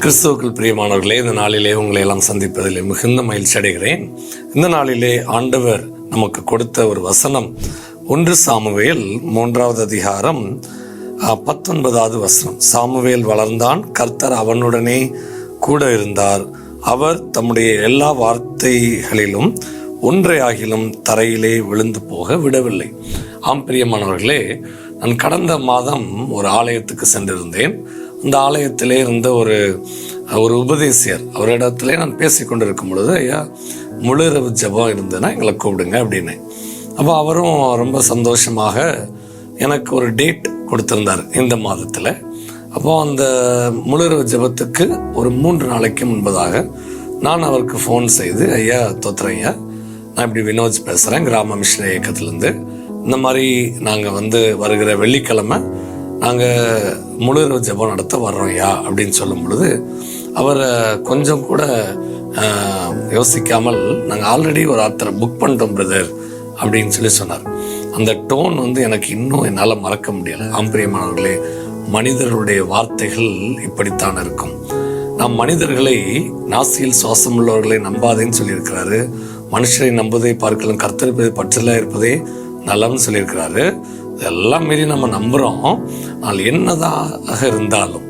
கிறிஸ்துவுக்குள் பிரியமானவர்களே, இந்த நாளிலே உங்களை எல்லாம் சந்திப்பதில் மிகுந்த மகிழ்ச்சி அடைகிறேன். இந்த நாளிலே ஆண்டவர் நமக்கு கொடுத்த ஒரு வசனம் 1 சாமுவேல் 3வது அதிகாரம் 19வது வசனம். சாமுவேல் வளர்ந்தான், கர்த்தர் அவனுடனே கூட இருந்தார். அவர் தம்முடைய எல்லா வார்த்தைகளிலும் ஒன்றையாகிலும் தரையிலே விழுந்து போக விடவில்லை. ஆம் பிரியமானவர்களே, நான் கடந்த மாதம் ஒரு ஆலயத்துக்கு சென்றிருந்தேன். அந்த ஆலயத்திலே இருந்த ஒரு உபதேசியர் அவரிடத்திலே நான் பேசி கொண்டிருக்கும் பொழுது, ஐயா முழு இரவு ஜெபம் இருந்ததுன்னா எங்களை கூப்பிடுங்க அப்படின்னு. அப்போ அவரும் ரொம்ப சந்தோஷமாக எனக்கு ஒரு டேட் கொடுத்திருந்தார் இந்த மாதத்தில். அப்போ அந்த முழு இரவு ஜெபத்துக்கு ஒரு 3 நாளைக்கு முன்பதாக நான் அவருக்கு ஃபோன் செய்து, ஐயா தோத்திரம் ஐயா, நான் இப்படி வினோஜ் பேசுகிறேன், கிராம மிஷன் இயக்கத்திலேருந்து. இந்த மாதிரி நாங்கள் வருகிற வெள்ளிக்கிழமை நாங்கள் முழு இரவு ஜெபம் நடத்த வர்றோம் ஐயா அப்படின்னு சொல்லும் பொழுது, அவர் கொஞ்சம் கூட யோசிக்காமல், நாங்கள் ஆல்ரெடி ஒரு ஆத்தரை புக் பண்ணிட்டோம் பிரதர் அப்படின்னு சொன்னார். அந்த டோன் எனக்கு இன்னும் என்னால் மறக்க முடியலை. ஆம்பிரியமானவர்களே, மனிதர்களுடைய வார்த்தைகள் இப்படித்தான் இருக்கும். நாம் மனிதர்களை நாசியில் சுவாசம் உள்ளவர்களை நம்பாதேன்னு சொல்லியிருக்கிறாரு. மனுஷரை நம்புவதை பார்க்கலாம் கர்த்தர் பற்றில இருப்பதே நலம்னு சொல்லியிருக்கிறாரு. இதெல்லாம் மீறி நம்ம நம்புகிறோம். ஆனால் என்னதாக இருந்தாலும்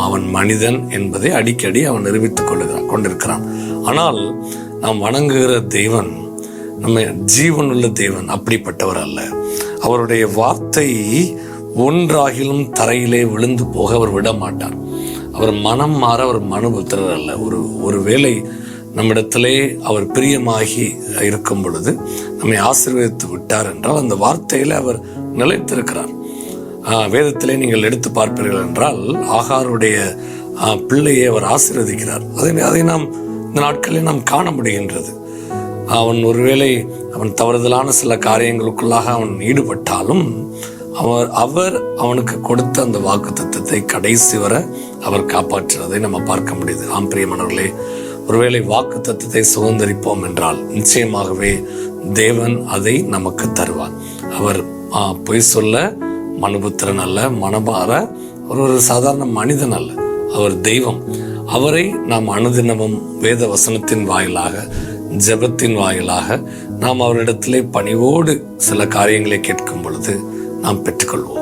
அவன் மனிதன் என்பதை அடிக்கடி அவன் நிரூபித்துக் கொண்டிருக்கிறான். ஆனால் நாம் வணங்குகிற தேவன் நம்ம ஜீவன் உள்ள தேவன், அப்படிப்பட்டவர் அல்ல. அவருடைய வார்த்தை ஒன்றாகிலும் தரையிலே விழுந்து போக அவர் விட மாட்டார். அவர் மனம் மாற அவர் மனுபுத்திரர் அல்ல. ஒரு வேளை நம்மிடத்திலே அவர் பிரியமாகி இருக்கும் பொழுது நம்மை ஆசீர்வதித்து விட்டார் என்றால் அந்த வார்த்தையில அவர் நிலைத்திருக்கிறார். வேதத்திலே நீங்கள் எடுத்து பார்ப்பீர்கள் என்றால் ஆகாருடைய பிள்ளையை அவர் ஆசீர்வதிக்கிறார். அதை நாம் இந்த நாட்களில் நாம் காண முடிகின்றது. அவன் ஒருவேளை அவன் தவறுதலான சில காரியங்களுக்குள்ளாக அவன் ஈடுபட்டாலும் அவர் அவனுக்கு கொடுத்த அந்த வாக்குத்தத்தத்தை கடைசி வரை அவர் காப்பாற்றுவதை நம்ம பார்க்க முடியுது. ஆம் பிரியமானவர்களே, ஒருவேளை வாக்கு தத்தத்தை சுதந்திரிப்போம் என்றால் நிச்சயமாகவே தேவன் அதை நமக்கு தருவார். அவர் பொய் சொல்ல மனுபுத்திரன் அல்ல, மனமாற ஒரு சாதாரண மனிதன் அல்ல, அவர் தெய்வம். அவரை நாம் அனுதினமும் வேத வசனத்தின் வாயிலாக, ஜெபத்தின் வாயிலாக நாம் அவரிடத்திலே பணிவோடு சில காரியங்களை கேட்கும் பொழுது நாம் பெற்றுக்கொள்வோம்.